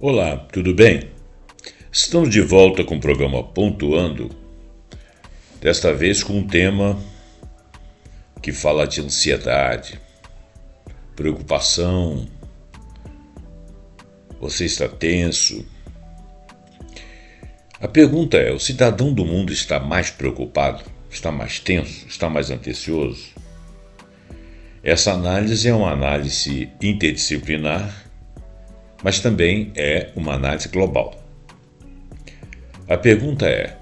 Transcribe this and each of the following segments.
Olá, tudo bem? Estamos de volta com o programa Pontuando, desta vez com um tema que fala de ansiedade, preocupação. Você está tenso? A pergunta é: o cidadão do mundo está mais preocupado? Está mais tenso? Está mais ansioso? Essa análise é uma análise interdisciplinar, mas também é uma análise global. A pergunta é: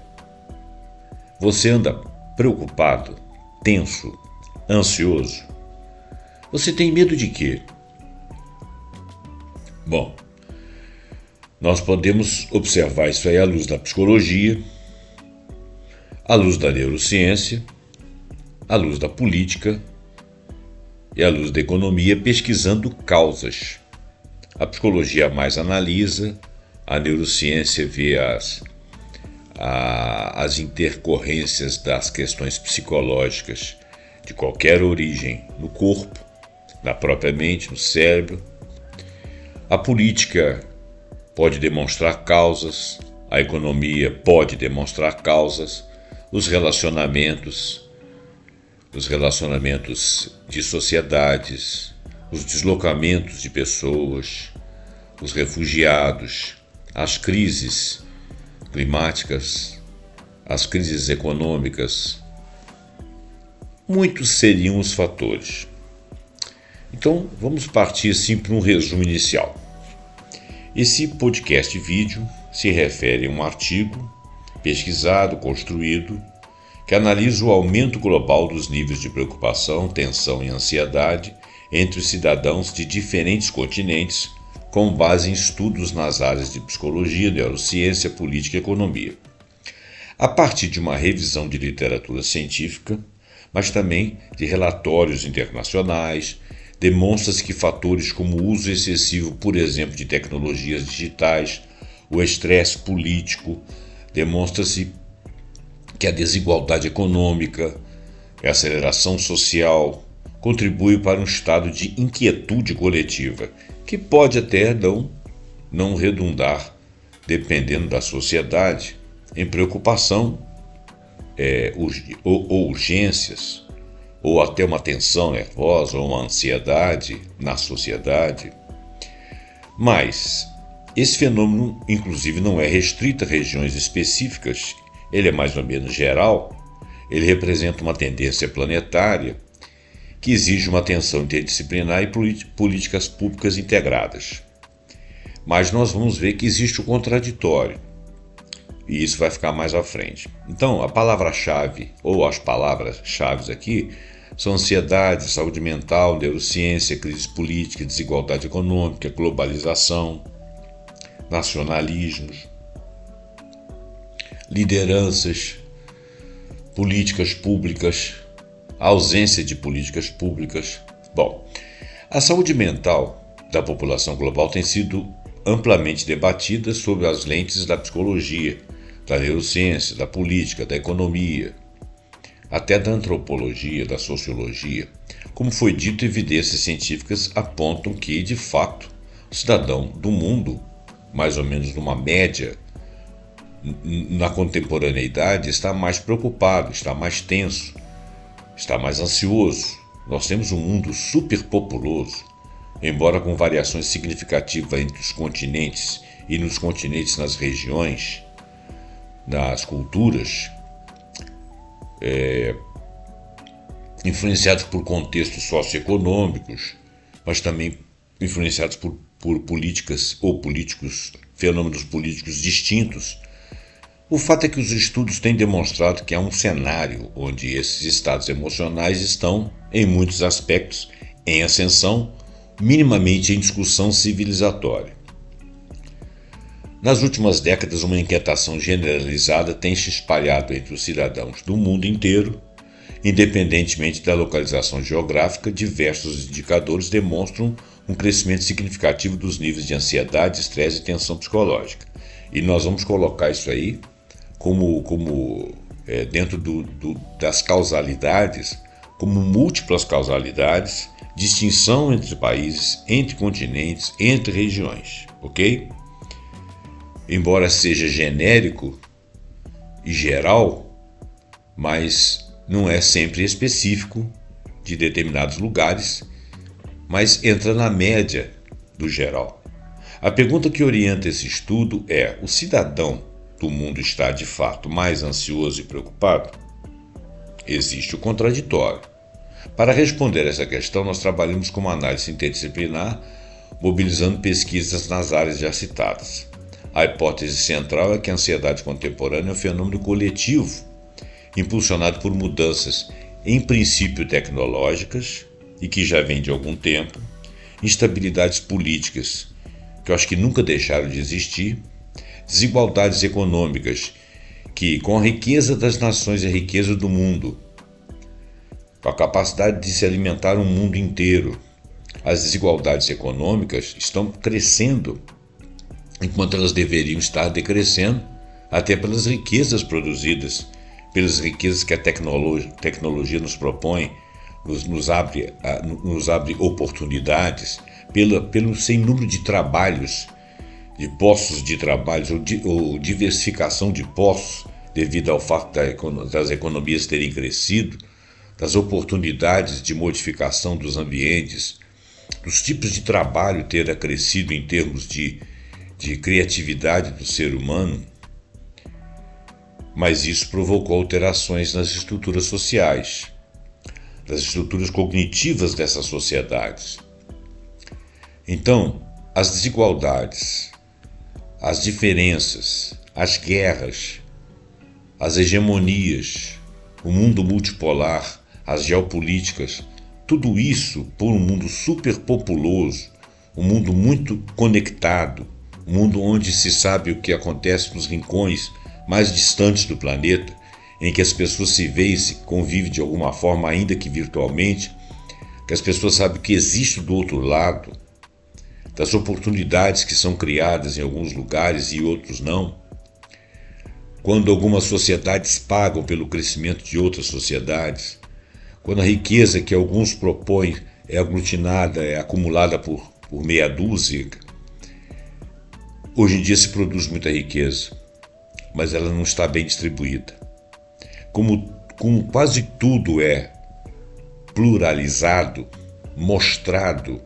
você anda preocupado, tenso, ansioso? Você tem medo de quê? Bom, nós podemos observar isso aí à luz da psicologia, à luz da neurociência, à luz da política e à luz da economia, pesquisando causas. A psicologia mais analisa, a neurociência vê as intercorrências das questões psicológicas de qualquer origem no corpo, na própria mente, no cérebro. A política pode demonstrar causas, a economia pode demonstrar causas, os relacionamentos de sociedades, os deslocamentos de pessoas, os refugiados, as crises climáticas, as crises econômicas. Muitos seriam os fatores. Então, vamos partir assim para um resumo inicial. Esse podcast vídeo se refere a um artigo pesquisado, construído, que analisa o aumento global dos níveis de preocupação, tensão e ansiedade entre os cidadãos de diferentes continentes, com base em estudos nas áreas de psicologia, neurociência, política e economia. A partir de uma revisão de literatura científica, mas também de relatórios internacionais, demonstra-se que fatores como o uso excessivo, por exemplo, de tecnologias digitais, o estresse político, demonstra-se que a desigualdade econômica e a aceleração social contribui para um estado de inquietude coletiva, que pode até não redundar, dependendo da sociedade, em preocupação ou urgências, ou até uma tensão nervosa ou uma ansiedade na sociedade. Mas esse fenômeno, inclusive, não é restrito a regiões específicas, ele é mais ou menos geral, ele representa uma tendência planetária que exige uma atenção interdisciplinar e políticas públicas integradas. Mas nós vamos ver que existe o contraditório, e isso vai ficar mais à frente. Então, a palavra-chave, ou as palavras-chave aqui, são ansiedade, saúde mental, neurociência, crise política, desigualdade econômica, globalização, nacionalismos, lideranças, políticas públicas, a ausência de políticas públicas. Bom, a saúde mental da população global tem sido amplamente debatida sob as lentes da psicologia, da neurociência, da política, da economia, até da antropologia, da sociologia. Como foi dito, evidências científicas apontam que, de fato, o cidadão do mundo, mais ou menos numa média, na contemporaneidade, está mais preocupado, está mais tenso, está mais ansioso. Nós temos um mundo superpopuloso, embora com variações significativas entre os continentes e nos continentes, nas regiões, nas culturas, influenciados por contextos socioeconômicos, mas também influenciados por políticas ou políticos, fenômenos políticos distintos. O fato é que os estudos têm demonstrado que há um cenário onde esses estados emocionais estão, em muitos aspectos, em ascensão, minimamente em discussão civilizatória. Nas últimas décadas, uma inquietação generalizada tem se espalhado entre os cidadãos do mundo inteiro. Independentemente da localização geográfica, diversos indicadores demonstram um crescimento significativo dos níveis de ansiedade, estresse e tensão psicológica. E nós vamos colocar isso aí dentro das causalidades, como múltiplas causalidades, distinção entre países, entre continentes, entre regiões, ok? embora seja genérico e geral, mas não é sempre específico de determinados lugares, mas entra na média do geral. A pergunta que orienta esse estudo é: o cidadão do mundo está de fato mais ansioso e preocupado? Existe o contraditório. Para responder essa questão, nós trabalhamos com uma análise interdisciplinar, mobilizando pesquisas nas áreas já citadas. A hipótese central é que a ansiedade contemporânea é um fenômeno coletivo, impulsionado por mudanças, em princípio tecnológicas, e que já vem de algum tempo, instabilidades políticas, que eu acho que nunca deixaram de existir, desigualdades econômicas, que com a riqueza das nações e a riqueza do mundo, com a capacidade de se alimentar um mundo inteiro, as desigualdades econômicas estão crescendo, enquanto elas deveriam estar decrescendo, até pelas riquezas produzidas, pelas riquezas que a tecnologia nos propõe, nos abre oportunidades, pelo sem número de trabalhos, de postos de trabalho, ou diversificação de postos, devido ao fato das economias terem crescido, das oportunidades de modificação dos ambientes, dos tipos de trabalho ter crescido em termos de criatividade do ser humano, mas isso provocou alterações nas estruturas sociais, das estruturas cognitivas dessas sociedades. Então, as desigualdades, as diferenças, as guerras, as hegemonias, o mundo multipolar, as geopolíticas, tudo isso por um mundo superpopuloso, um mundo muito conectado, um mundo onde se sabe o que acontece nos rincões mais distantes do planeta, em que as pessoas se veem e se convivem de alguma forma, ainda que virtualmente, que as pessoas sabem o que existe do outro lado, das oportunidades que são criadas em alguns lugares e outros não. Quando algumas sociedades pagam pelo crescimento de outras sociedades, quando a riqueza que alguns propõem é aglutinada, é acumulada por meia dúzia. Hoje em dia se produz muita riqueza, mas ela não está bem distribuída. Como quase tudo é pluralizado, mostrado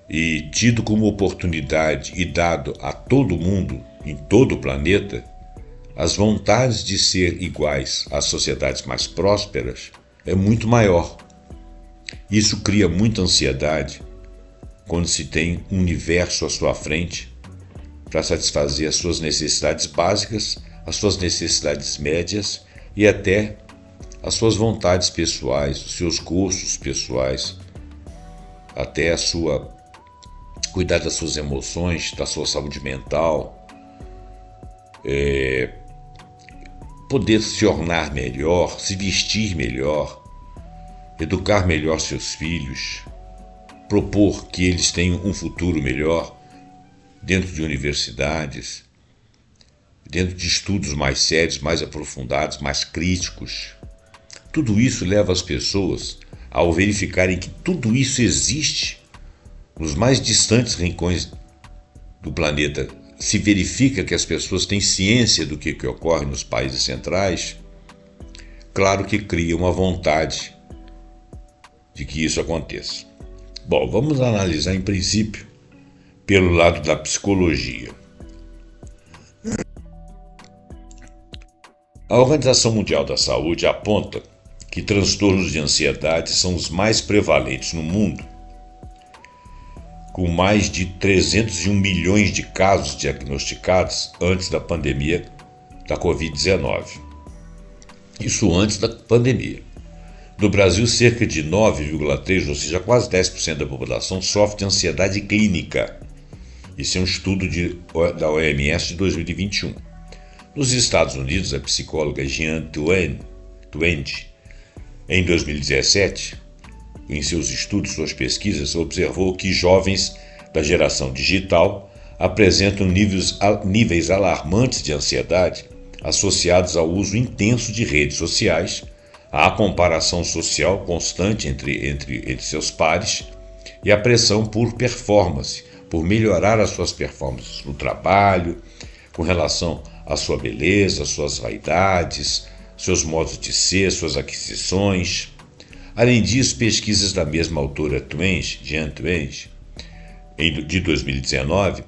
e tido como oportunidade e dado a todo mundo, em todo o planeta, as vontades de ser iguais às sociedades mais prósperas é muito maior. Isso cria muita ansiedade quando se tem um universo à sua frente para satisfazer as suas necessidades básicas, as suas necessidades médias e até as suas vontades pessoais, os seus gostos pessoais, até cuidar das suas emoções, da sua saúde mental, poder se ornar melhor, se vestir melhor, educar melhor seus filhos, propor que eles tenham um futuro melhor dentro de universidades, dentro de estudos mais sérios, mais aprofundados, mais críticos. Tudo isso leva as pessoas, ao verificarem que tudo isso existe nos mais distantes rincões do planeta, se verifica que as pessoas têm ciência do que ocorre nos países centrais, claro que cria uma vontade de que isso aconteça. Bom, vamos analisar em princípio pelo lado da psicologia. A Organização Mundial da Saúde aponta que transtornos de ansiedade são os mais prevalentes no mundo, com mais de 301 milhões de casos diagnosticados antes da pandemia da Covid-19. Isso antes da pandemia. No Brasil, cerca de 9,3%, ou seja, quase 10% da população sofre de ansiedade clínica. Isso é um estudo da OMS de 2021. Nos Estados Unidos, a psicóloga Jean Twenge, em 2017, em seus estudos, suas pesquisas, observou que jovens da geração digital apresentam níveis alarmantes de ansiedade associados ao uso intenso de redes sociais, à comparação social constante entre seus pares e a pressão por performance, por melhorar as suas performances no trabalho, com relação à sua beleza, suas vaidades, seus modos de ser, suas aquisições. Além disso, pesquisas da mesma autora Jean Twenge, de 2019,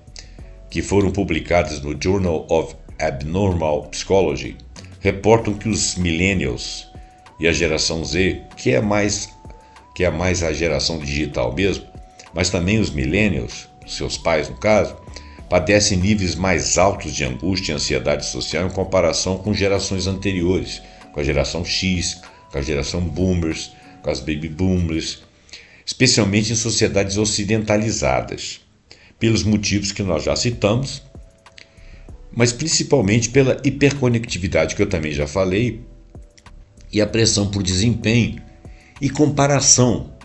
que foram publicadas no Journal of Abnormal Psychology, reportam que os millennials e a geração Z, que é mais a geração digital mesmo, mas também os millennials, seus pais no caso, padecem níveis mais altos de angústia e ansiedade social em comparação com gerações anteriores, com a geração X, com a geração Boomers, com as Baby Boomers, especialmente em sociedades ocidentalizadas, pelos motivos que nós já citamos, mas principalmente pela hiperconectividade que eu também já falei, e a pressão por desempenho e comparação.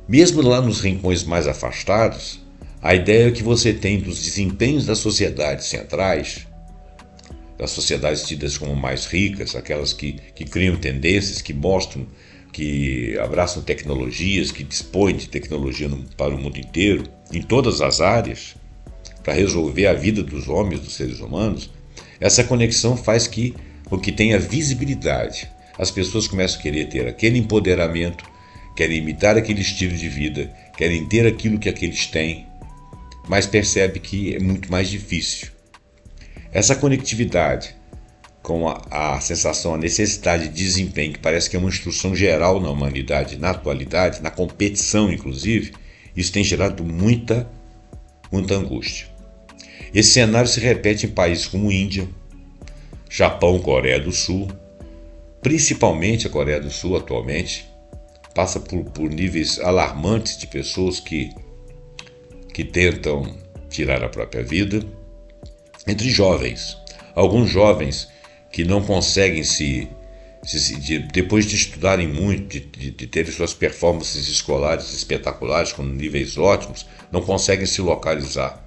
Mesmo lá nos rincões mais afastados, a ideia que você tem dos desempenhos das sociedades centrais, das sociedades tidas como mais ricas, aquelas que criam tendências, que mostram, que abraçam tecnologias, que dispõem de tecnologia para o mundo inteiro, em todas as áreas, para resolver a vida dos homens, dos seres humanos, essa conexão faz com que tenha visibilidade. As pessoas começam a querer ter aquele empoderamento, querem imitar aquele estilo de vida, querem ter aquilo que aqueles têm, mas percebe que é muito mais difícil. Essa conectividade com a sensação, a necessidade de desempenho, que parece que é uma instrução geral na humanidade, na atualidade, na competição inclusive, isso tem gerado muita angústia. Esse cenário se repete em países como Índia, Japão, Coreia do Sul, principalmente a Coreia do Sul atualmente, passa por níveis alarmantes de pessoas que tentam tirar a própria vida, entre jovens. Alguns jovens que não conseguem depois de estudarem muito, de terem suas performances escolares espetaculares, com níveis ótimos, não conseguem se localizar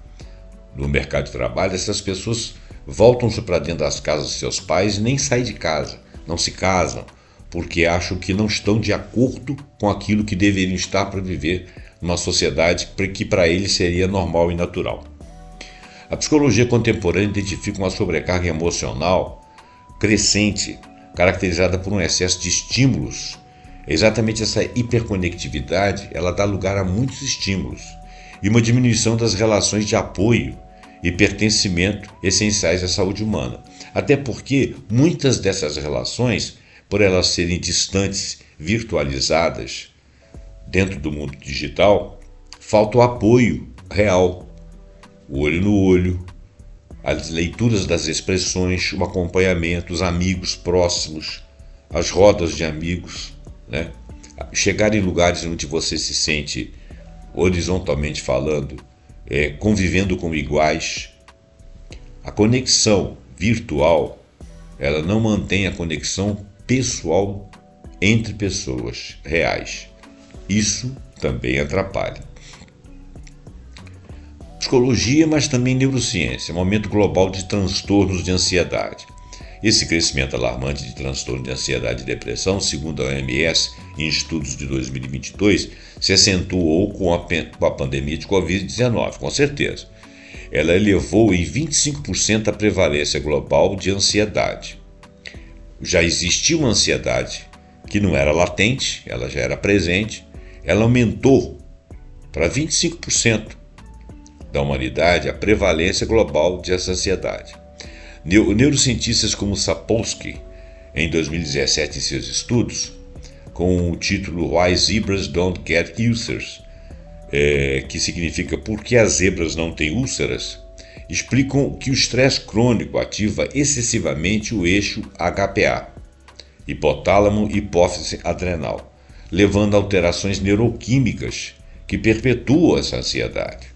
no mercado de trabalho. Essas pessoas voltam-se para dentro das casas dos seus pais e nem saem de casa, não se casam, porque acham que não estão de acordo com aquilo que deveriam estar para viver numa sociedade que para eles seria normal e natural. A psicologia contemporânea identifica uma sobrecarga emocional crescente, caracterizada por um excesso de estímulos. Exatamente essa hiperconectividade, ela dá lugar a muitos estímulos e uma diminuição das relações de apoio e pertencimento essenciais à saúde humana. Até porque muitas dessas relações, por elas serem distantes, virtualizadas dentro do mundo digital, falta o apoio real, o olho no olho, as leituras das expressões, o acompanhamento, os amigos próximos, as rodas de amigos, né? Chegar em lugares onde você se sente, horizontalmente falando, convivendo com iguais. A conexão virtual, ela não mantém a conexão pessoal entre pessoas reais. Isso também atrapalha. Psicologia, mas também neurociência, momento global de transtornos de ansiedade. Esse crescimento alarmante de transtorno de ansiedade e depressão, segundo a OMS, em estudos de 2022, se acentuou com a pandemia de Covid-19, com certeza. Ela elevou em 25% a prevalência global de ansiedade. Já existia uma ansiedade que não era latente, ela já era presente, ela aumentou para 25% da humanidade a prevalência global dessa ansiedade. Neurocientistas como Sapolsky, em 2017, em seus estudos, com o título Why Zebras Don't Get Ulcers, que significa Por que as zebras não têm úlceras, explicam que o estresse crônico ativa excessivamente o eixo HPA, hipotálamo e hipófise adrenal, levando a alterações neuroquímicas que perpetuam essa ansiedade.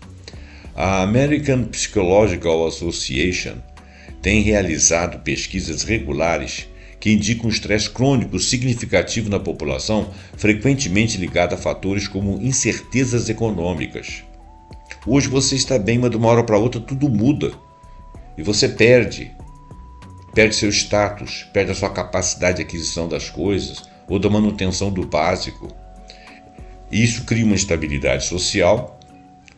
A American Psychological Association tem realizado pesquisas regulares que indicam um estresse crônico significativo na população, frequentemente ligado a fatores como incertezas econômicas. Hoje você está bem, mas de uma hora para outra tudo muda e você perde seu status, perde a sua capacidade de aquisição das coisas ou da manutenção do básico. Isso cria uma instabilidade social,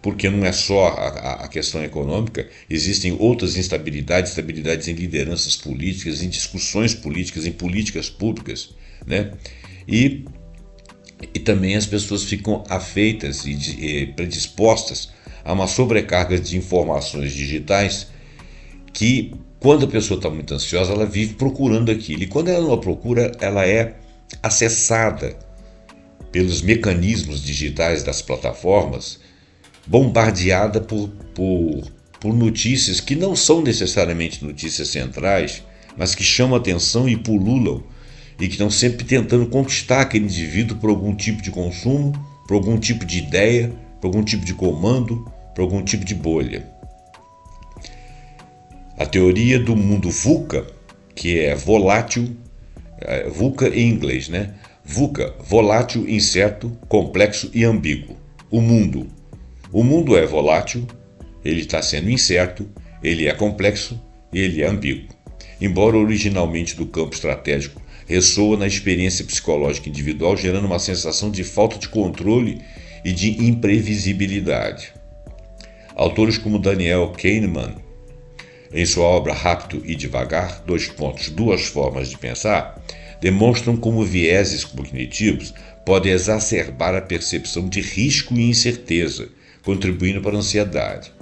porque não é só a questão econômica, existem outras instabilidades, estabilidades em lideranças políticas, em discussões políticas, em políticas públicas, né? E também as pessoas ficam afeitas e predispostas a uma sobrecarga de informações digitais que, quando a pessoa está muito ansiosa, ela vive procurando aquilo. E quando ela não a procura, ela é acessada pelos mecanismos digitais das plataformas, bombardeada por notícias que não são necessariamente notícias centrais, mas que chamam atenção e pululam, e que estão sempre tentando conquistar aquele indivíduo por algum tipo de consumo, por algum tipo de ideia, por algum tipo de comando, por algum tipo de bolha. A teoria do mundo VUCA, que é volátil, VUCA em inglês, né? VUCA, volátil, incerto, complexo e ambíguo. O mundo é volátil, ele está sendo incerto, ele é complexo e ele é ambíguo. Embora originalmente do campo estratégico, ressoa na experiência psicológica individual, gerando uma sensação de falta de controle e de imprevisibilidade. Autores como Daniel Kahneman, em sua obra Rápido e Devagar, duas formas de pensar, demonstram como vieses cognitivos podem exacerbar a percepção de risco e incerteza, contribuindo para a ansiedade.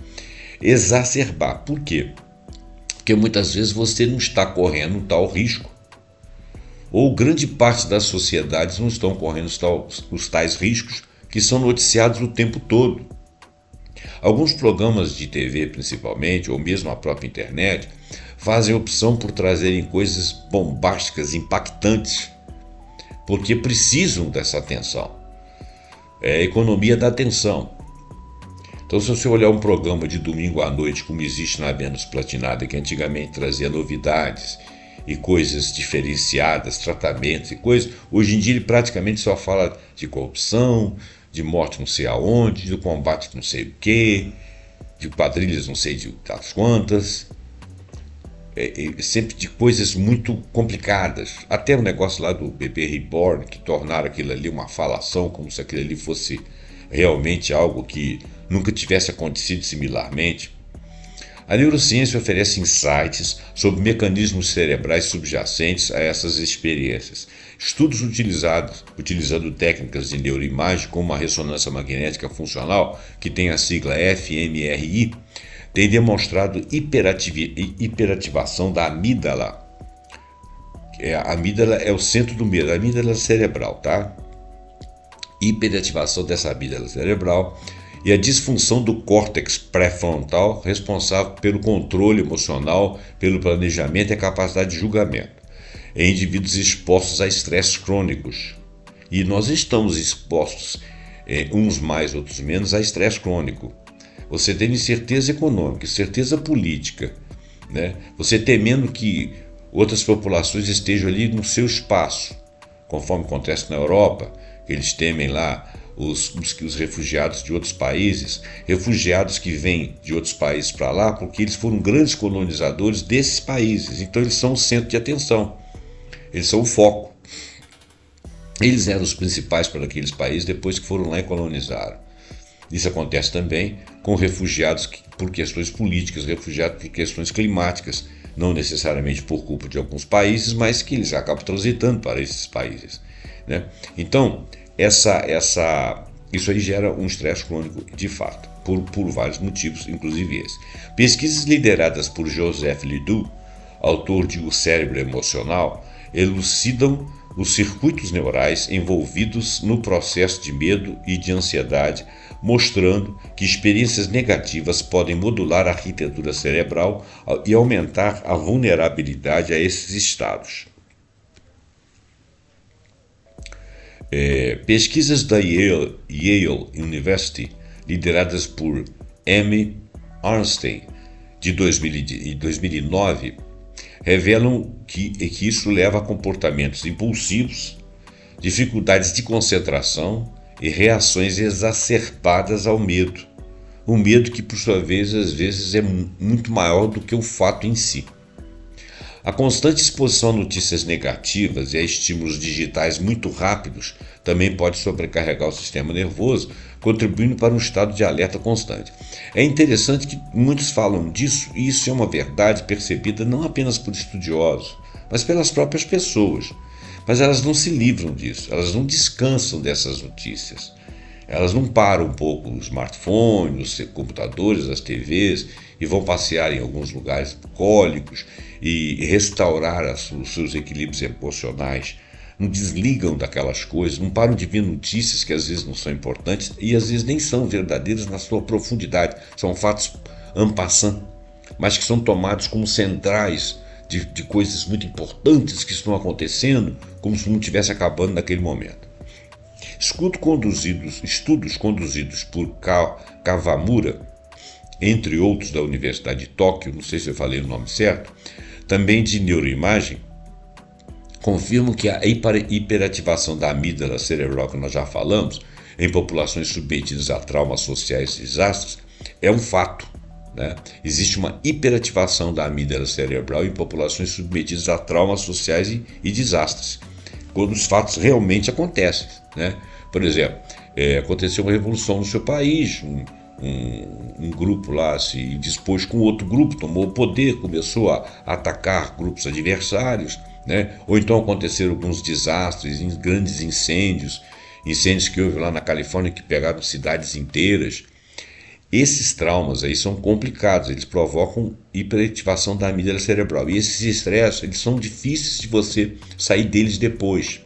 Exacerbar, por quê? Porque muitas vezes você não está correndo tal risco, ou grande parte das sociedades não estão correndo os tais riscos que são noticiados o tempo todo. Alguns programas de TV, principalmente, ou mesmo a própria internet, fazem opção por trazerem coisas bombásticas, impactantes, porque precisam dessa atenção. É a economia da atenção. Então, se você olhar um programa de domingo à noite, como existe na Vênus Platinada, que antigamente trazia novidades e coisas diferenciadas, tratamentos e coisas, hoje em dia ele praticamente só fala de corrupção, de morte não sei aonde, do combate não sei o quê, de quadrilhas não sei das quantas, sempre de coisas muito complicadas. Até o negócio lá do bebê reborn, que tornaram aquilo ali uma falação, como se aquilo ali fosse realmente algo que nunca tivesse acontecido similarmente. A neurociência oferece insights sobre mecanismos cerebrais subjacentes a essas experiências. Estudos utilizando técnicas de neuroimagem como a ressonância magnética funcional, que tem a sigla fMRI, têm demonstrado hiperativação da amígdala. A amígdala é o centro do medo, a amígdala cerebral, tá? Hiperativação dessa amígdala cerebral e a disfunção do córtex pré-frontal, responsável pelo controle emocional, pelo planejamento e a capacidade de julgamento, em indivíduos expostos a estresses crônicos. E nós estamos expostos, uns mais, outros menos, a estresse crônico. Você tem incerteza econômica, incerteza política, né? Você temendo que outras populações estejam ali no seu espaço, conforme acontece na Europa, que eles temem lá os refugiados de outros países, refugiados que vêm de outros países para lá, porque eles foram grandes colonizadores desses países, então eles são o centro de atenção, eles são o foco. Eles eram os principais para aqueles países depois que foram lá e colonizaram. Isso acontece também com refugiados por questões políticas, refugiados por questões climáticas, não necessariamente por culpa de alguns países, mas que eles acabam transitando para esses países, né? Então, isso aí gera um estresse crônico de fato, por vários motivos, inclusive esse. Pesquisas lideradas por Joseph Ledoux, autor de O Cérebro Emocional, elucidam os circuitos neurais envolvidos no processo de medo e de ansiedade, mostrando que experiências negativas podem modular a arquitetura cerebral e aumentar a vulnerabilidade a esses estados. Pesquisas da Yale University, lideradas por Amy Arnstein, de 2009, revelam que isso leva a comportamentos impulsivos, dificuldades de concentração e reações exacerbadas ao medo. O medo que, por sua vez, às vezes é muito maior do que o fato em si. A constante exposição a notícias negativas e a estímulos digitais muito rápidos também pode sobrecarregar o sistema nervoso, contribuindo para um estado de alerta constante. É interessante que muitos falam disso, e isso é uma verdade percebida não apenas por estudiosos, mas pelas próprias pessoas. Mas elas não se livram disso, elas não descansam dessas notícias. Elas não param um pouco os smartphones, os computadores, as TVs e vão passear em alguns lugares bucólicos e restaurar os seus equilíbrios emocionais. Não desligam daquelas coisas, não param de ver notícias que às vezes não são importantes e às vezes nem são verdadeiras na sua profundidade. São fatos en passant, mas que são tomados como centrais de coisas muito importantes que estão acontecendo, como se não estivesse acabando naquele momento. Estudos conduzidos por Kawamura, entre outros da Universidade de Tóquio, não sei se eu falei o nome certo, também de neuroimagem, confirmam que a hiperativação da amígdala cerebral, que nós já falamos, em populações submetidas a traumas sociais e desastres, é um fato. Né? Existe uma hiperativação da amígdala cerebral em populações submetidas a traumas sociais e desastres, quando os fatos realmente acontecem. Né? Por exemplo, aconteceu uma revolução no seu país, um grupo lá se dispôs com outro grupo, tomou o poder, começou a atacar grupos adversários, né? Ou então aconteceram alguns desastres, grandes incêndios que houve lá na Califórnia que pegaram cidades inteiras. Esses traumas aí são complicados, eles provocam hiperativação da amígdala cerebral. E esses estresses, eles são difíceis de você sair deles depois.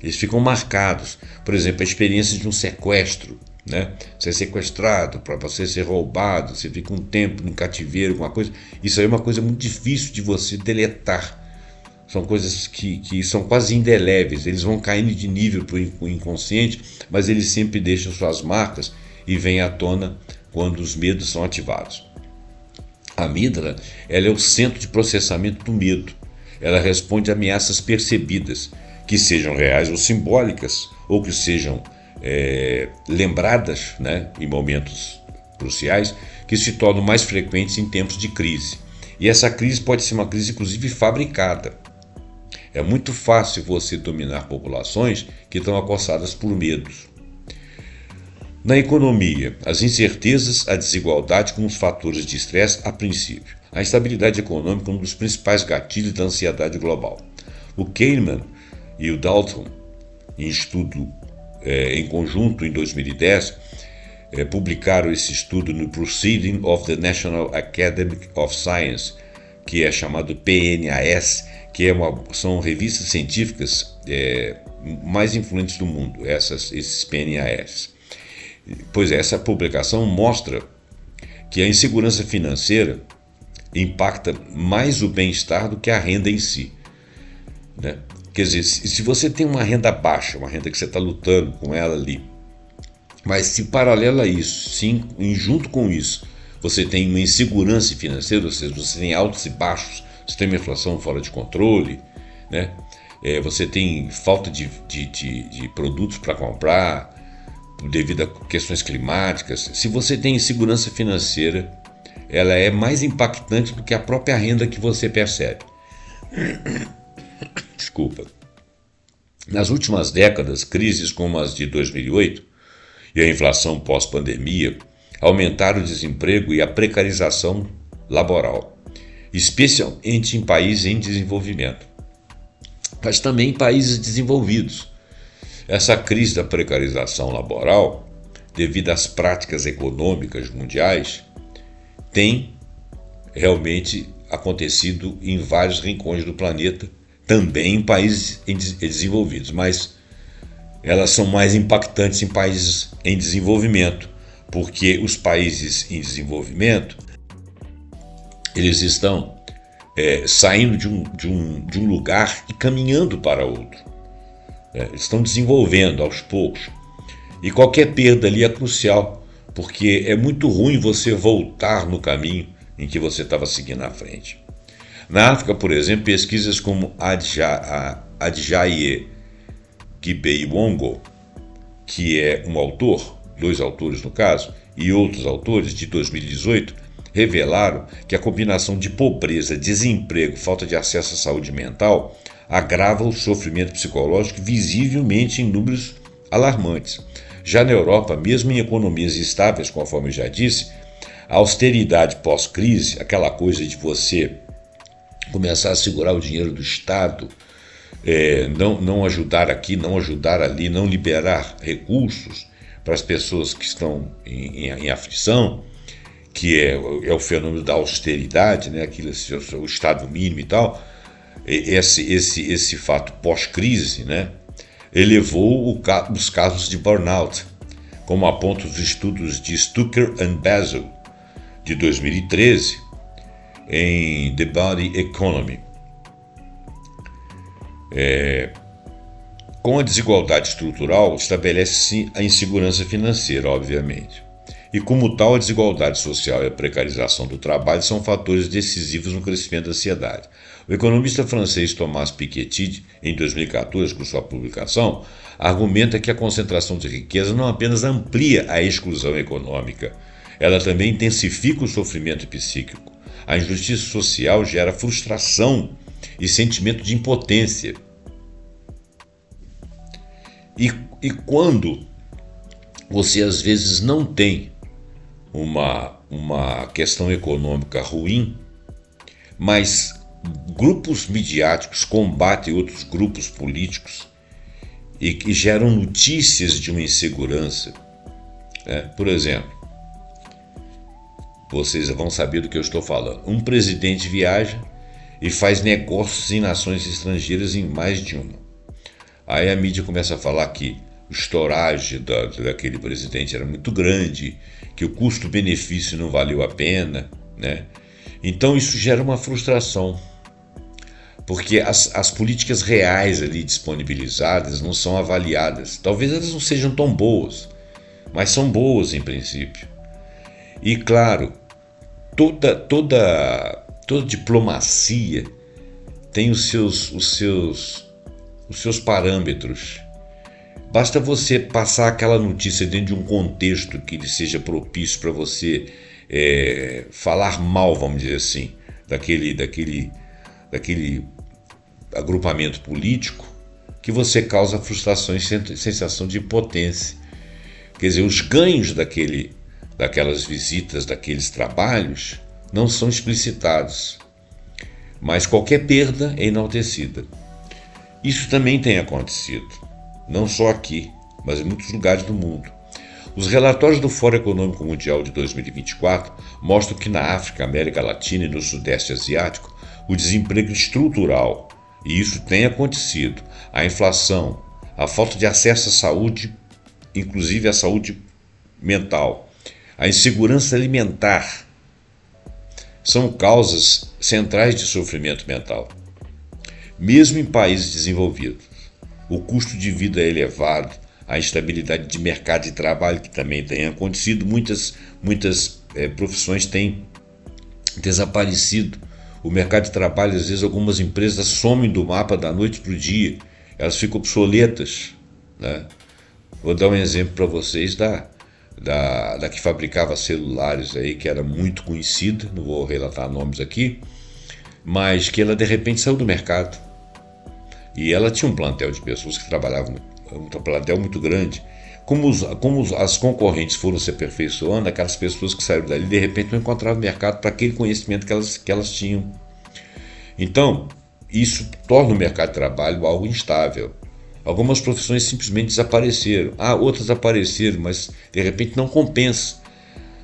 Eles ficam marcados. Por exemplo, a experiência de um sequestro, né? Você é sequestrado, para você ser roubado, você fica um tempo em cativeiro, alguma coisa. Isso aí é uma coisa muito difícil de você deletar. São coisas que são quase indeléveis. Eles vão caindo de nível para o inconsciente, mas eles sempre deixam suas marcas e vêm à tona quando os medos são ativados. A amígdala, ela é o centro de processamento do medo. Ela responde a ameaças percebidas, que sejam reais ou simbólicas, ou que sejam lembradas, né, em momentos cruciais, que se tornam mais frequentes em tempos de crise. E essa crise pode ser uma crise, inclusive, fabricada. É muito fácil você dominar populações que estão acossadas por medos. Na economia, as incertezas, a desigualdade como os fatores de estresse a princípio. A instabilidade econômica é um dos principais gatilhos da ansiedade global. O Kahneman e o Dalton, em estudo em conjunto em 2010, publicaram esse estudo no Proceeding of the National Academy of Science, que é chamado PNAS, que são revistas científicas mais influentes do mundo, esses PNAS. Pois essa publicação mostra que a insegurança financeira impacta mais o bem-estar do que a renda em si. Né? Quer dizer, se você tem uma renda baixa, uma renda que você está lutando com ela ali, mas se paralelo a isso, sim, junto com isso, você tem uma insegurança financeira, ou seja, você tem altos e baixos, você tem uma inflação fora de controle, né? Você tem falta de produtos para comprar devido a questões climáticas. Se você tem insegurança financeira, ela é mais impactante do que a própria renda que você percebe. Desculpa. Nas últimas décadas, crises como as de 2008 e a inflação pós-pandemia aumentaram o desemprego e a precarização laboral, especialmente em países em desenvolvimento, mas também em países desenvolvidos. Essa crise da precarização laboral, devido às práticas econômicas mundiais, tem realmente acontecido em vários rincões do planeta, também em países desenvolvidos, mas elas são mais impactantes em países em desenvolvimento, porque os países em desenvolvimento eles estão saindo de um lugar e caminhando para outro. Eles estão desenvolvendo aos poucos. E qualquer perda ali é crucial, porque é muito ruim você voltar no caminho em que você estava seguindo à frente. Na África, por exemplo, pesquisas como Adjaye Gibeiwongo, que é um autor, 2 autores no caso, e outros autores de 2018, revelaram que a combinação de pobreza, desemprego, falta de acesso à saúde mental agrava o sofrimento psicológico visivelmente em números alarmantes. Já na Europa, mesmo em economias estáveis, conforme eu já disse, a austeridade pós-crise, aquela coisa de você começar a segurar o dinheiro do Estado, não ajudar aqui, não ajudar ali, não liberar recursos para as pessoas que estão em aflição, que é o fenômeno da austeridade, né? Aquilo, o Estado mínimo e tal, esse fato pós-crise, né? Elevou os casos de burnout, como apontam os estudos de Stucker and Basel, de 2013, em The Body Economy. Com a desigualdade estrutural, estabelece-se a insegurança financeira, obviamente. E como tal, a desigualdade social e a precarização do trabalho são fatores decisivos no crescimento da ansiedade. O economista francês Thomas Piketty, em 2014, com sua publicação, argumenta que a concentração de riqueza não apenas amplia a exclusão econômica, ela também intensifica o sofrimento psíquico. A injustiça social gera frustração e sentimento de impotência. E quando você às vezes não tem uma questão econômica ruim, mas grupos midiáticos combatem outros grupos políticos e que geram notícias de uma insegurança. Por exemplo, vocês vão saber do que eu estou falando. Um presidente viaja e faz negócios em nações estrangeiras em mais de uma. Aí a mídia começa a falar que o storage daquele presidente era muito grande, que o custo-benefício não valeu a pena, né? Então isso gera uma frustração, porque as políticas reais ali disponibilizadas não são avaliadas. Talvez elas não sejam tão boas, mas são boas em princípio. E claro, toda diplomacia tem os seus parâmetros. Basta você passar aquela notícia dentro de um contexto que ele seja propício para você falar mal, vamos dizer assim, daquele agrupamento político, que você causa frustração e sensação de impotência. Quer dizer, os ganhos daquelas visitas, daqueles trabalhos, não são explicitados, mas qualquer perda é enaltecida. Isso também tem acontecido, não só aqui, mas em muitos lugares do mundo. Os relatórios do Fórum Econômico Mundial de 2024 mostram que na África, América Latina e no Sudeste Asiático, o desemprego estrutural, e isso tem acontecido, a inflação, a falta de acesso à saúde, inclusive à saúde mental, a insegurança alimentar, são causas centrais de sofrimento mental. Mesmo em países desenvolvidos, o custo de vida é elevado, a instabilidade de mercado de trabalho, que também tem acontecido, muitas profissões têm desaparecido. O mercado de trabalho, às vezes, algumas empresas somem do mapa da noite para o dia, elas ficam obsoletas, né? Vou dar um exemplo para vocês da que fabricava celulares aí, que era muito conhecida, não vou relatar nomes aqui, mas que ela de repente saiu do mercado. E ela tinha um plantel de pessoas que trabalhavam, um plantel muito grande. Como as concorrentes foram se aperfeiçoando, aquelas pessoas que saíram dali, de repente não encontravam mercado para aquele conhecimento que elas tinham. Então, isso torna o mercado de trabalho algo instável. Algumas profissões simplesmente desapareceram. Outras apareceram, mas de repente não compensa.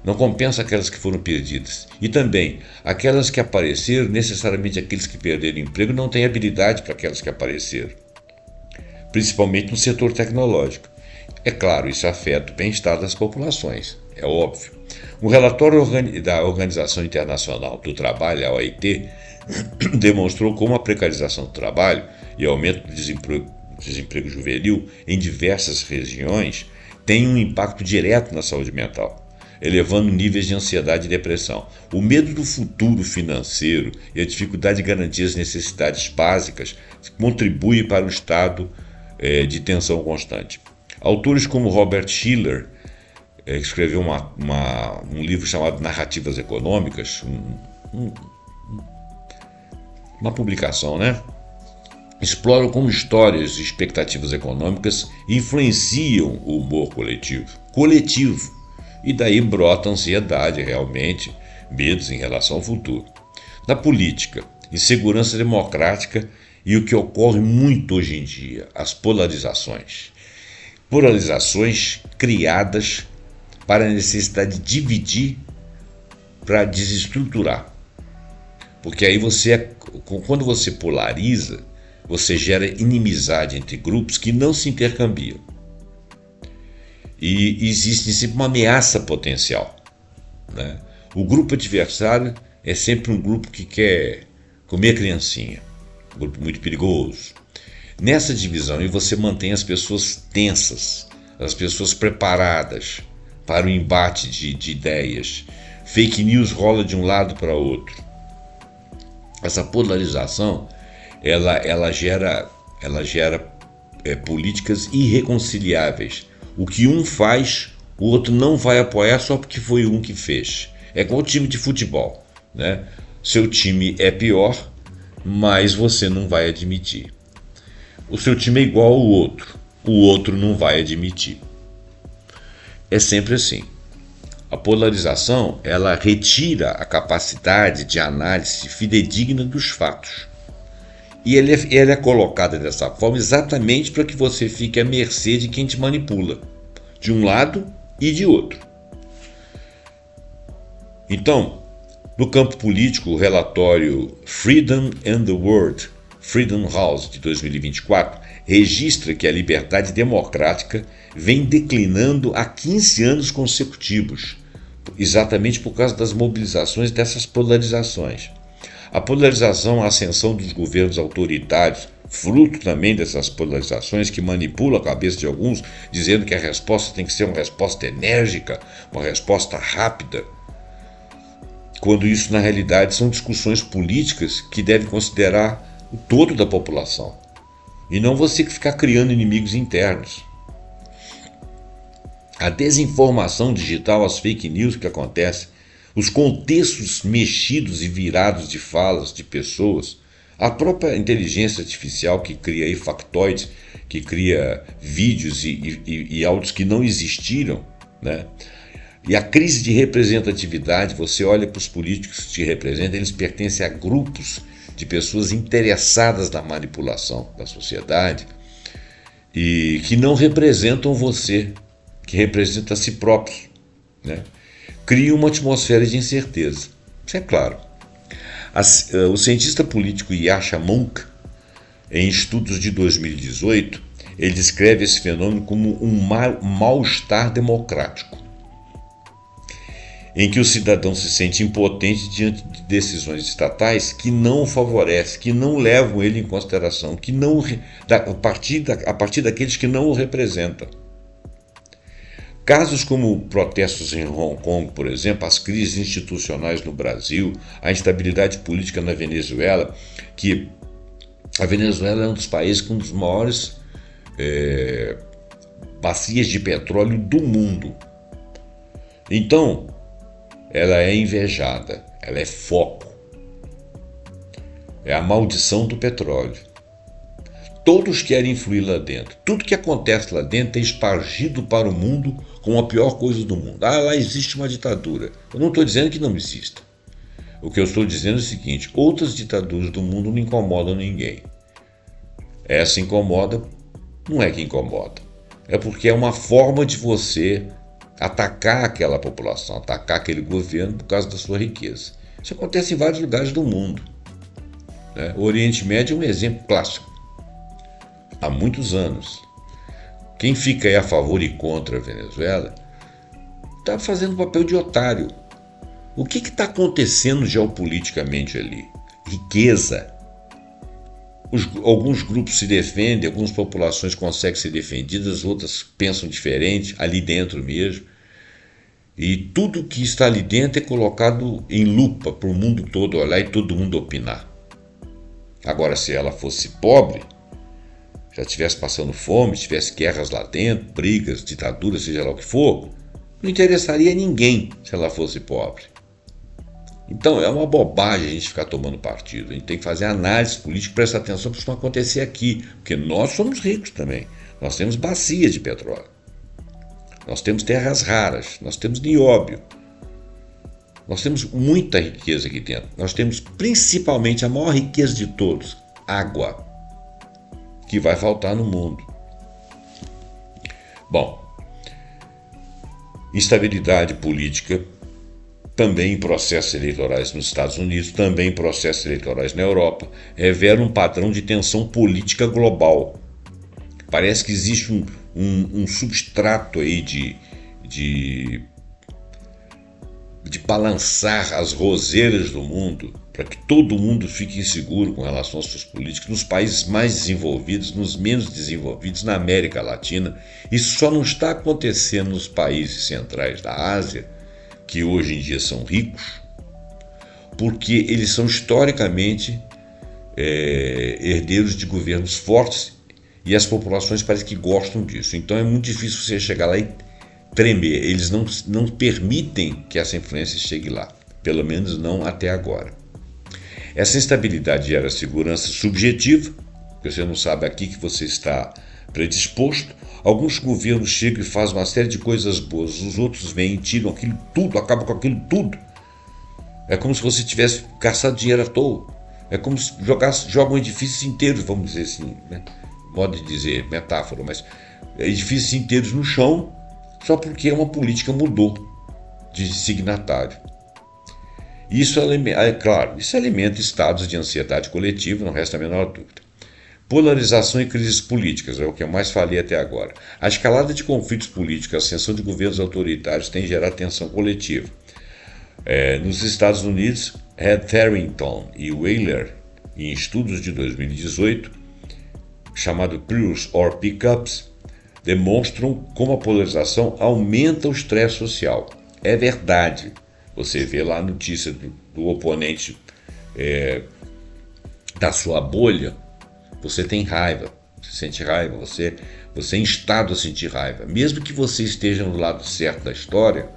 Não compensa aquelas que foram perdidas. E também, aquelas que apareceram, necessariamente aqueles que perderam emprego, não têm habilidade para aquelas que apareceram. Principalmente no setor tecnológico. É claro, isso afeta o bem-estar das populações, é óbvio. Um relatório da Organização Internacional do Trabalho, a OIT, demonstrou como a precarização do trabalho e o aumento do desemprego juvenil em diversas regiões tem um impacto direto na saúde mental, elevando níveis de ansiedade e depressão. O medo do futuro financeiro e a dificuldade de garantir as necessidades básicas contribuem para o estado de tensão constante. Autores como Robert Shiller, que escreveu um livro chamado Narrativas Econômicas, uma publicação, né? exploram como histórias e expectativas econômicas influenciam o humor coletivo, e daí brota ansiedade realmente, medos em relação ao futuro. Na política, insegurança democrática e o que ocorre muito hoje em dia, as polarizações. Polarizações criadas para a necessidade de dividir para desestruturar. Porque aí quando você polariza, você gera inimizade entre grupos que não se intercambiam. E existe sempre uma ameaça potencial, né? O grupo adversário é sempre um grupo que quer comer a criancinha, um grupo muito perigoso. Nessa divisão, você mantém as pessoas tensas, as pessoas preparadas para o embate de ideias. Fake news rola de um lado para outro. Essa polarização ela gera políticas irreconciliáveis. O que um faz, o outro não vai apoiar só porque foi um que fez. É igual o time de futebol, né? Seu time é pior, mas você não vai admitir. O seu time é igual ao outro, o outro não vai admitir. É sempre assim. A polarização, ela retira a capacidade de análise fidedigna dos fatos. E ela é colocada dessa forma exatamente para que você fique à mercê de quem te manipula, de um lado e de outro. Então, no campo político, o relatório Freedom and the World, Freedom House, de 2024, registra que a liberdade democrática vem declinando há 15 anos consecutivos, exatamente por causa das mobilizações dessas polarizações. A polarização, a ascensão dos governos autoritários, fruto também dessas polarizações que manipulam a cabeça de alguns, dizendo que a resposta tem que ser uma resposta enérgica, uma resposta rápida, quando isso na realidade são discussões políticas que devem considerar o todo da população, e não você que ficar criando inimigos internos. A desinformação digital, as fake news que acontecem, os contextos mexidos e virados de falas de pessoas, a própria inteligência artificial que cria aí factoides, que cria vídeos e áudios que não existiram, né? E a crise de representatividade, você olha para os políticos que te representam, eles pertencem a grupos de pessoas interessadas na manipulação da sociedade e que não representam você, que representa a si próprios, né? Cria uma atmosfera de incerteza. Isso é claro. O cientista político Yascha Mounk, em estudos de 2018, ele descreve esse fenômeno como um mal-estar democrático, em que o cidadão se sente impotente diante de decisões estatais que não o favorecem, que não levam ele em consideração, que não, a partir daqueles que não o representam. Casos como protestos em Hong Kong, por exemplo, as crises institucionais no Brasil, a instabilidade política na Venezuela, que a Venezuela é um dos países com um dos maiores bacias de petróleo do mundo. Então, ela é invejada, ela é foco. É a maldição do petróleo. Todos querem influir lá dentro. Tudo que acontece lá dentro é espargido para o mundo como a pior coisa do mundo. Lá existe uma ditadura. Eu não estou dizendo que não exista. O que eu estou dizendo é o seguinte: outras ditaduras do mundo não incomodam ninguém. Essa incomoda, não é que incomoda. É porque é uma forma de você atacar aquela população, atacar aquele governo por causa da sua riqueza. Isso acontece em vários lugares do mundo, né? O Oriente Médio é um exemplo clássico. Há muitos anos. Quem fica aí a favor e contra a Venezuela está fazendo papel de otário. O que está acontecendo geopoliticamente ali? Riqueza. Alguns grupos se defendem, algumas populações conseguem ser defendidas, outras pensam diferente, ali dentro mesmo. E tudo que está ali dentro é colocado em lupa para o mundo todo olhar e todo mundo opinar. Agora, se ela fosse pobre, já estivesse passando fome, tivesse guerras lá dentro, brigas, ditaduras, seja lá o que for, não interessaria a ninguém se ela fosse pobre. Então é uma bobagem a gente ficar tomando partido. A gente tem que fazer análise política, prestar atenção para isso não acontecer aqui, porque nós somos ricos também. Nós temos bacias de petróleo, nós temos terras raras, nós temos nióbio, nós temos muita riqueza aqui dentro. Nós temos principalmente a maior riqueza de todos, água, que vai faltar no mundo. Bom, instabilidade política também em processos eleitorais nos Estados Unidos, também em processos eleitorais na Europa, revela um padrão de tensão política global. Parece que existe um substrato aí de balançar as roseiras do mundo para que todo mundo fique inseguro com relação aos seus políticos, nos países mais desenvolvidos, nos menos desenvolvidos, na América Latina. Isso só não está acontecendo nos países centrais da Ásia, que hoje em dia são ricos, porque eles são historicamente herdeiros de governos fortes e as populações parecem que gostam disso. Então é muito difícil você chegar lá e tremer. Eles não permitem que essa influência chegue lá, pelo menos não até agora. Essa instabilidade gera segurança subjetiva, porque você não sabe aqui que você está predisposto. Alguns governos chegam e fazem uma série de coisas boas, os outros vêm e tiram aquilo tudo, acabam com aquilo tudo. É como se você tivesse gastado dinheiro à toa. É como se jogam edifícios inteiros, vamos dizer assim, né? Modo de dizer, metáfora, mas edifícios inteiros no chão, só porque uma política mudou de signatário. Isso claro, isso alimenta estados de ansiedade coletiva, não resta a menor dúvida. Polarização e crises políticas, é o que eu mais falei até agora. A escalada de conflitos políticos, a ascensão de governos autoritários tem gerado tensão coletiva. Nos Estados Unidos, Hetherington e Wheeler, em estudos de 2018, chamado Priors or Pickups, demonstram como a polarização aumenta o estresse social. É verdade. Você vê lá a notícia do oponente da sua bolha, você tem raiva, você sente raiva, você é instado a sentir raiva. Mesmo que você esteja no lado certo da história,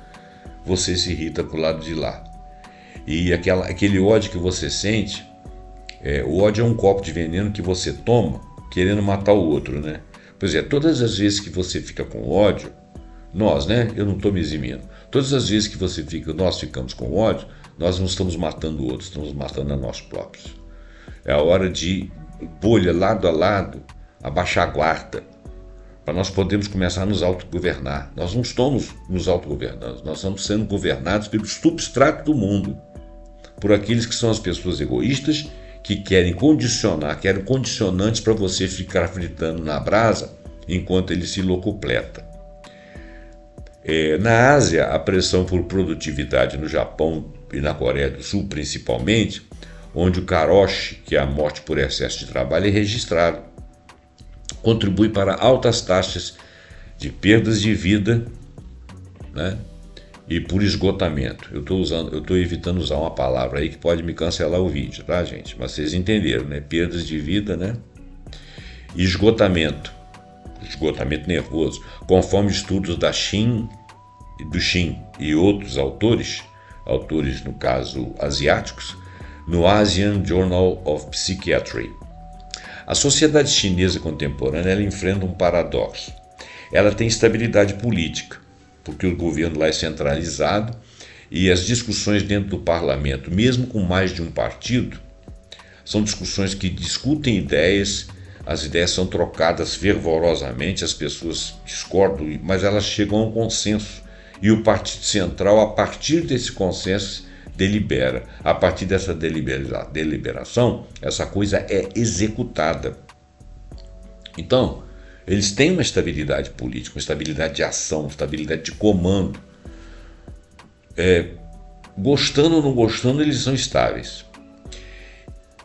você se irrita pro lado de lá. E aquele ódio que você sente, o ódio é um copo de veneno que você toma querendo matar o outro, né? Pois é, todas as vezes que você fica com ódio, nós, né? Eu não estou me eximindo. Todas as vezes que nós ficamos com ódio, nós não estamos matando o outro, estamos matando a nós próprios. É a hora de bolha lado a lado, abaixar a guarda, para nós podermos começar a nos autogovernar. Nós não estamos nos autogovernando, nós estamos sendo governados pelo substrato do mundo, por aqueles que são as pessoas egoístas, que querem condicionantes para você ficar fritando na brasa enquanto ele se locupleta. Na Ásia, a pressão por produtividade no Japão e na Coreia do Sul, principalmente, onde o karoshi, que é a morte por excesso de trabalho, é registrado, contribui para altas taxas de perdas de vida, né? E por esgotamento. Eu estou evitando usar uma palavra aí que pode me cancelar o vídeo, tá, gente? Mas vocês entenderam, né? Perdas de vida, né? E esgotamento nervoso, conforme estudos do Shin e outros autores no caso asiáticos, no Asian Journal of Psychiatry. A sociedade chinesa contemporânea ela enfrenta um paradoxo. Ela tem estabilidade política, porque o governo lá é centralizado e as discussões dentro do parlamento, mesmo com mais de um partido, são discussões que discutem ideias, as ideias são trocadas fervorosamente, as pessoas discordam, mas elas chegam a um consenso. E o Partido Central, a partir desse consenso, delibera. A partir dessa deliberação, essa coisa é executada. Então, eles têm uma estabilidade política, uma estabilidade de ação, uma estabilidade de comando. Gostando ou não gostando, eles são estáveis.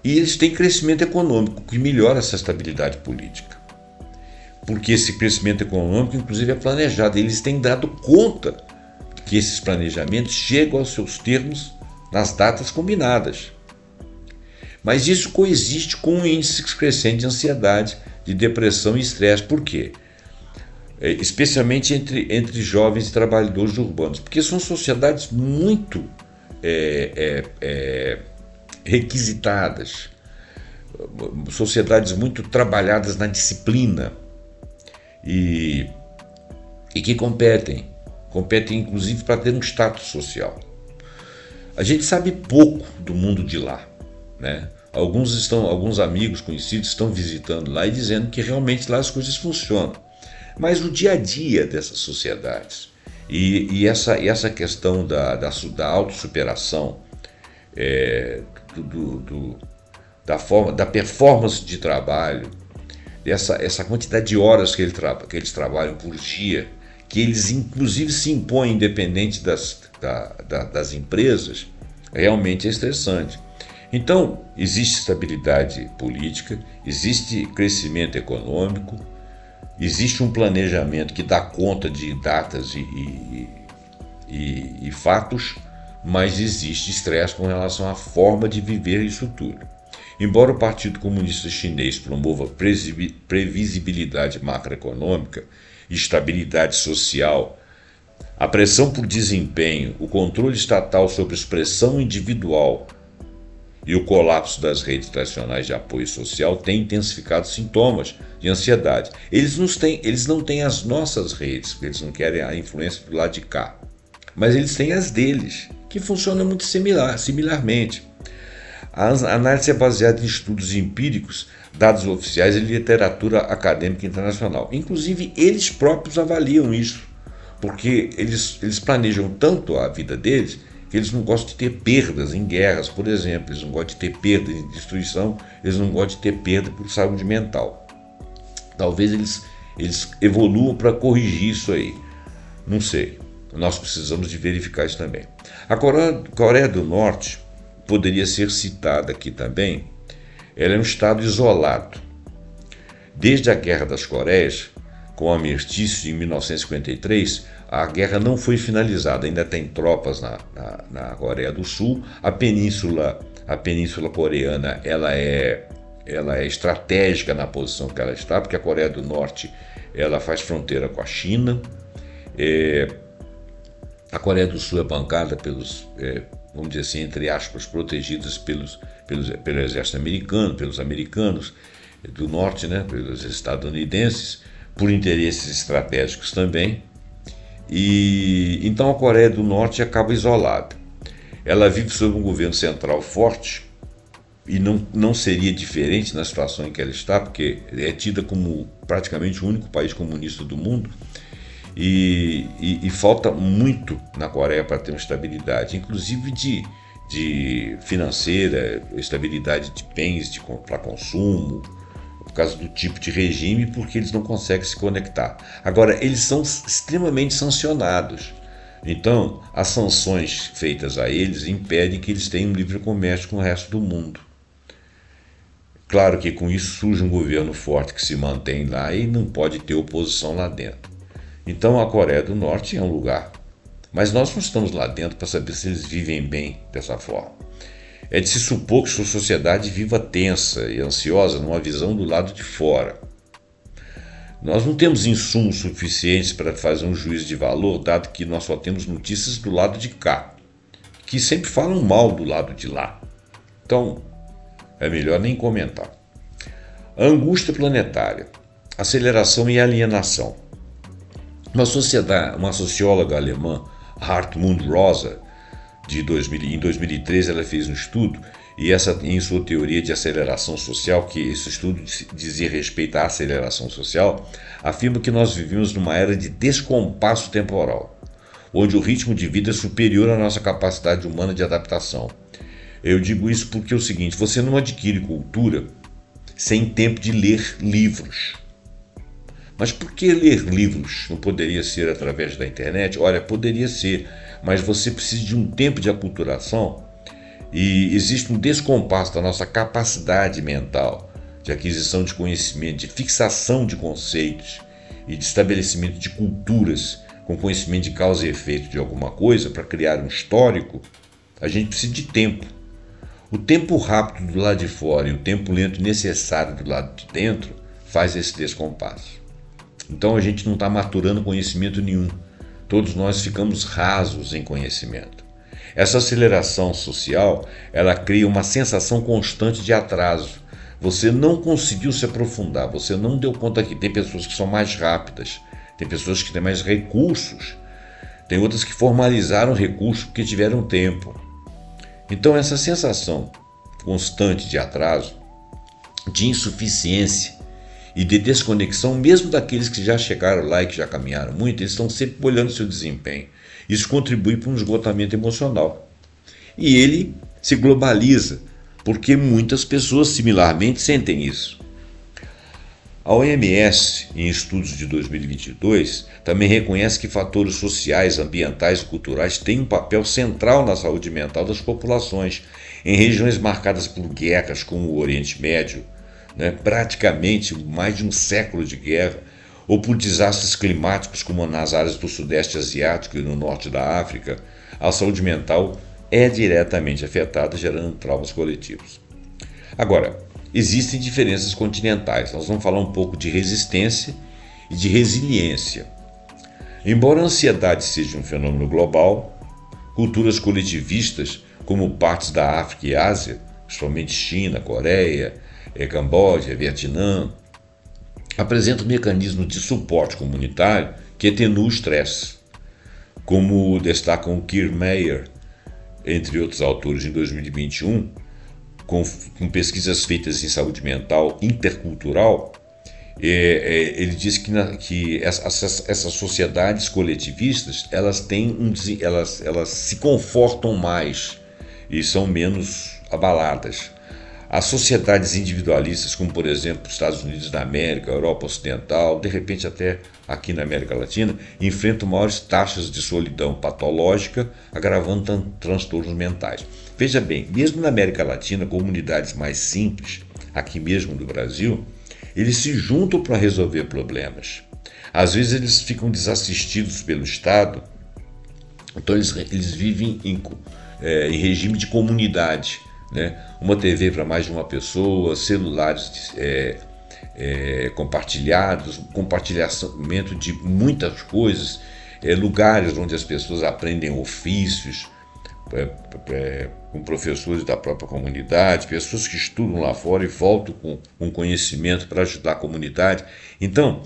E eles têm crescimento econômico, que melhora essa estabilidade política. Porque esse crescimento econômico, inclusive, é planejado. Eles têm dado conta que esses planejamentos chegam aos seus termos nas datas combinadas. Mas isso coexiste com um índice crescente de ansiedade, de depressão e estresse. Por quê? Especialmente entre jovens e trabalhadores urbanos. Porque são sociedades muito requisitadas, sociedades muito trabalhadas na disciplina e que competem inclusive para ter um status social. A gente sabe pouco do mundo de lá, né? Alguns amigos conhecidos estão visitando lá e dizendo que realmente lá as coisas funcionam. Mas o dia a dia dessas sociedades e essa questão da autossuperação, da performance de trabalho, essa quantidade de horas que eles trabalham por dia, que eles inclusive se impõem independente das empresas, realmente é estressante. Então, existe estabilidade política, existe crescimento econômico, existe um planejamento que dá conta de datas e fatos, mas existe estresse com relação à forma de viver isso tudo. Embora o Partido Comunista Chinês promova previsibilidade macroeconômica, estabilidade social, a pressão por desempenho, o controle estatal sobre a expressão individual e o colapso das redes tradicionais de apoio social têm intensificado sintomas de ansiedade. Eles não têm as nossas redes, porque eles não querem a influência do lado de cá, mas eles têm as deles, que funcionam muito similarmente. A análise é baseada em estudos empíricos, dados oficiais e literatura acadêmica internacional. Inclusive, eles próprios avaliam isso, porque eles planejam tanto a vida deles que eles não gostam de ter perdas em guerras, por exemplo, eles não gostam de ter perda em destruição, eles não gostam de ter perda por saúde mental. Talvez eles evoluam para corrigir isso aí, não sei, nós precisamos de verificar isso também. A Coreia do Norte poderia ser citada aqui também. Ela é um estado isolado. Desde a Guerra das Coreias, com o armistício em 1953, a guerra não foi finalizada, ainda tem tropas na Coreia do Sul. A península coreana ela é estratégica na posição que ela está, porque a Coreia do Norte ela faz fronteira com a China. A Coreia do Sul é bancada pelos, vamos dizer assim, entre aspas, protegidos pelo exército americano, pelos americanos do norte, né, pelos estadunidenses, por interesses estratégicos também. E então a Coreia do Norte acaba isolada. Ela vive sob um governo central forte e não seria diferente na situação em que ela está, porque é tida como praticamente o único país comunista do mundo. E falta muito na Coreia para ter uma estabilidade, inclusive de financeira, estabilidade de bens para consumo, por causa do tipo de regime, porque eles não conseguem se conectar. Agora, eles são extremamente sancionados. Então, as sanções feitas a eles impedem que eles tenham livre comércio com o resto do mundo. Claro que com isso surge um governo forte que se mantém lá e não pode ter oposição lá dentro. Então a Coreia do Norte é um lugar, mas nós não estamos lá dentro para saber se eles vivem bem dessa forma. É de se supor que sua sociedade viva tensa e ansiosa numa visão do lado de fora. Nós não temos insumos suficientes para fazer um juízo de valor, dado que nós só temos notícias do lado de cá, que sempre falam mal do lado de lá. Então, é melhor nem comentar. A angústia planetária, aceleração e alienação. Uma socióloga alemã, Hartmut Rosa, em 2013 ela fez um estudo, e em sua teoria de aceleração social, que esse estudo dizia respeito à aceleração social, afirma que nós vivemos numa era de descompasso temporal, onde o ritmo de vida é superior à nossa capacidade humana de adaptação. Eu digo isso porque é o seguinte: você não adquire cultura sem tempo de ler livros. Mas por que ler livros? Não poderia ser através da internet? Olha, poderia ser, mas você precisa de um tempo de aculturação e existe um descompasso da nossa capacidade mental de aquisição de conhecimento, de fixação de conceitos e de estabelecimento de culturas com conhecimento de causa e efeito de alguma coisa para criar um histórico. A gente precisa de tempo. O tempo rápido do lado de fora e o tempo lento necessário do lado de dentro faz esse descompasso. Então a gente não está maturando conhecimento nenhum. Todos nós ficamos rasos em conhecimento. Essa aceleração social, ela cria uma sensação constante de atraso. Você não conseguiu se aprofundar, você não deu conta que tem pessoas que são mais rápidas, tem pessoas que têm mais recursos, tem outras que formalizaram recursos porque tiveram tempo. Então essa sensação constante de atraso, de insuficiência e de desconexão, mesmo daqueles que já chegaram lá e que já caminharam muito, eles estão sempre olhando seu desempenho. Isso contribui para um esgotamento emocional. E ele se globaliza, porque muitas pessoas similarmente sentem isso. A OMS, em estudos de 2022, também reconhece que fatores sociais, ambientais e culturais têm um papel central na saúde mental das populações. Em regiões marcadas por guerras, como o Oriente Médio, praticamente mais de um século de guerra, ou por desastres climáticos, como nas áreas do Sudeste Asiático e no Norte da África, a saúde mental é diretamente afetada, gerando traumas coletivos. Agora, existem diferenças continentais. Nós vamos falar um pouco de resistência e de resiliência. Embora a ansiedade seja um fenômeno global, culturas coletivistas, como partes da África e Ásia, principalmente China, Coreia, Camboja, Vietnã, apresentam mecanismos de suporte comunitário que atenuam o estresse, como destacam Kiermaier, entre outros autores, em 2021, com pesquisas feitas em saúde mental intercultural. Ele diz que essas sociedades coletivistas elas se confortam mais e são menos abaladas. As sociedades individualistas, como por exemplo os Estados Unidos da América, a Europa Ocidental, de repente até aqui na América Latina, enfrentam maiores taxas de solidão patológica, agravando transtornos mentais. Veja bem, mesmo na América Latina, comunidades mais simples, aqui mesmo no Brasil, eles se juntam para resolver problemas. Às vezes eles ficam desassistidos pelo Estado, então eles vivem em regime de comunidade. Uma TV para mais de uma pessoa, celulares compartilhados, compartilhamento de muitas coisas, lugares onde as pessoas aprendem ofícios com professores da própria comunidade, pessoas que estudam lá fora e voltam com conhecimento para ajudar a comunidade. Então,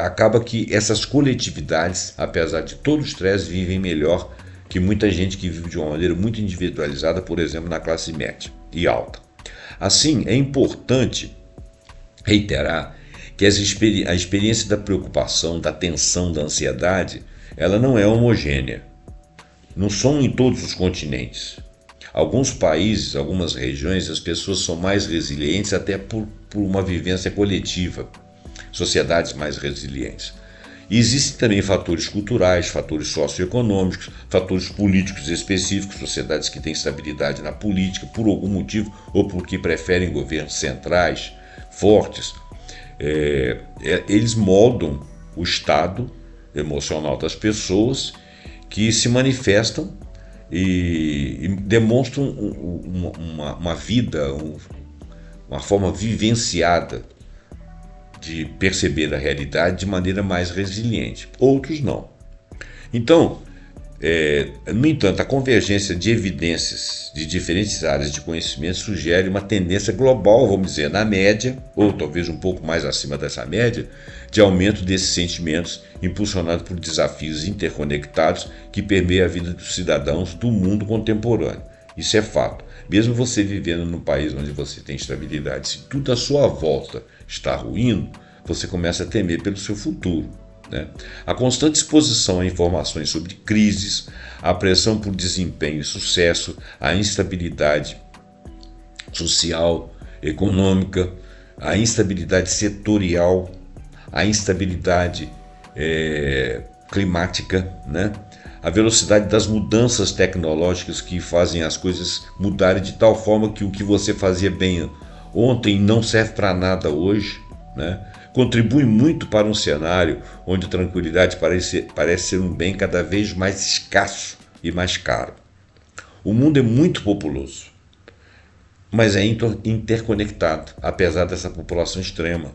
acaba que essas coletividades, apesar de todo o estresse, vivem melhor que muita gente que vive de uma maneira muito individualizada, por exemplo, na classe média e alta. Assim, é importante reiterar que a experiência da preocupação, da tensão, da ansiedade, ela não é homogênea. Não são em todos os continentes. Alguns países, algumas regiões, as pessoas são mais resilientes até por uma vivência coletiva, sociedades mais resilientes. E existem também fatores culturais, fatores socioeconômicos, fatores políticos específicos, sociedades que têm estabilidade na política por algum motivo ou porque preferem governos centrais, fortes. Eles moldam o estado emocional das pessoas que se manifestam e demonstram uma vida, uma forma vivenciada de perceber a realidade de maneira mais resiliente. Outros não. Então, no entanto, a convergência de evidências de diferentes áreas de conhecimento sugere uma tendência global, vamos dizer, na média, ou talvez um pouco mais acima dessa média, de aumento desses sentimentos impulsionado por desafios interconectados que permeiam a vida dos cidadãos do mundo contemporâneo. Isso é fato. Mesmo você vivendo num país onde você tem estabilidade, se tudo à sua volta está ruindo, você começa a temer pelo seu futuro. A constante exposição a informações sobre crises, a pressão por desempenho e sucesso, a instabilidade social, econômica, a instabilidade setorial, a instabilidade climática, a velocidade das mudanças tecnológicas que fazem as coisas mudarem de tal forma que o que você fazia bem ontem não serve para nada hoje, contribui muito para um cenário onde a tranquilidade parece ser um bem cada vez mais escasso e mais caro. O mundo é muito populoso, mas é interconectado, apesar dessa população extrema.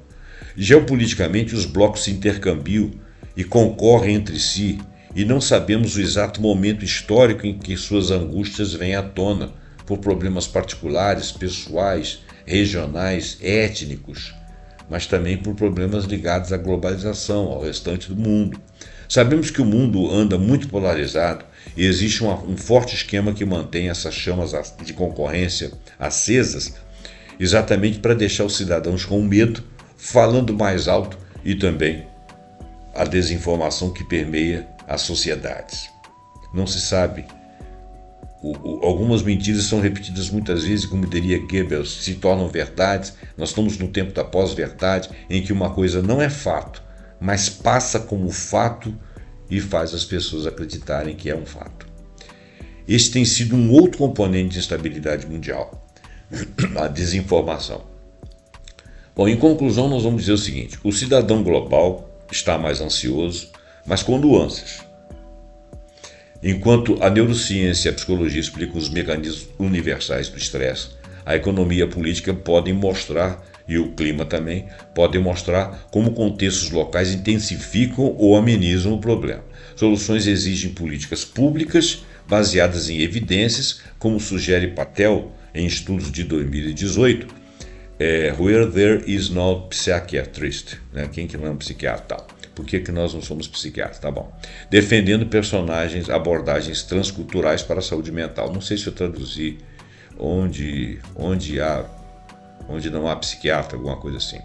Geopoliticamente, os blocos se intercambiam e concorrem entre si e não sabemos o exato momento histórico em que suas angústias vêm à tona, por problemas particulares, pessoais, regionais, étnicos, mas também por problemas ligados à globalização, ao restante do mundo. Sabemos que o mundo anda muito polarizado e existe um forte esquema que mantém essas chamas de concorrência acesas, exatamente para deixar os cidadãos com medo, falando mais alto, e também a desinformação que permeia as sociedades. Não se sabe. Algumas mentiras são repetidas muitas vezes, como diria Goebbels, se tornam verdades. Nós estamos no tempo da pós-verdade, em que uma coisa não é fato, mas passa como fato e faz as pessoas acreditarem que é um fato. Este tem sido um outro componente de instabilidade mundial, a desinformação. Bom, em conclusão, nós vamos dizer o seguinte: o cidadão global está mais ansioso, mas com nuances. Enquanto a neurociência e a psicologia explicam os mecanismos universais do estresse, a economia e a política podem mostrar, e o clima também, podem mostrar como contextos locais intensificam ou amenizam o problema. Soluções exigem políticas públicas baseadas em evidências, como sugere Patel em estudos de 2018, Where There Is No Psychiatrist, né? Quem que não é um psiquiatra? Tá. Por que nós não somos psiquiatras? Tá bom. Defendendo abordagens transculturais para a saúde mental. Não sei se eu traduzi onde não há psiquiatra, alguma coisa assim.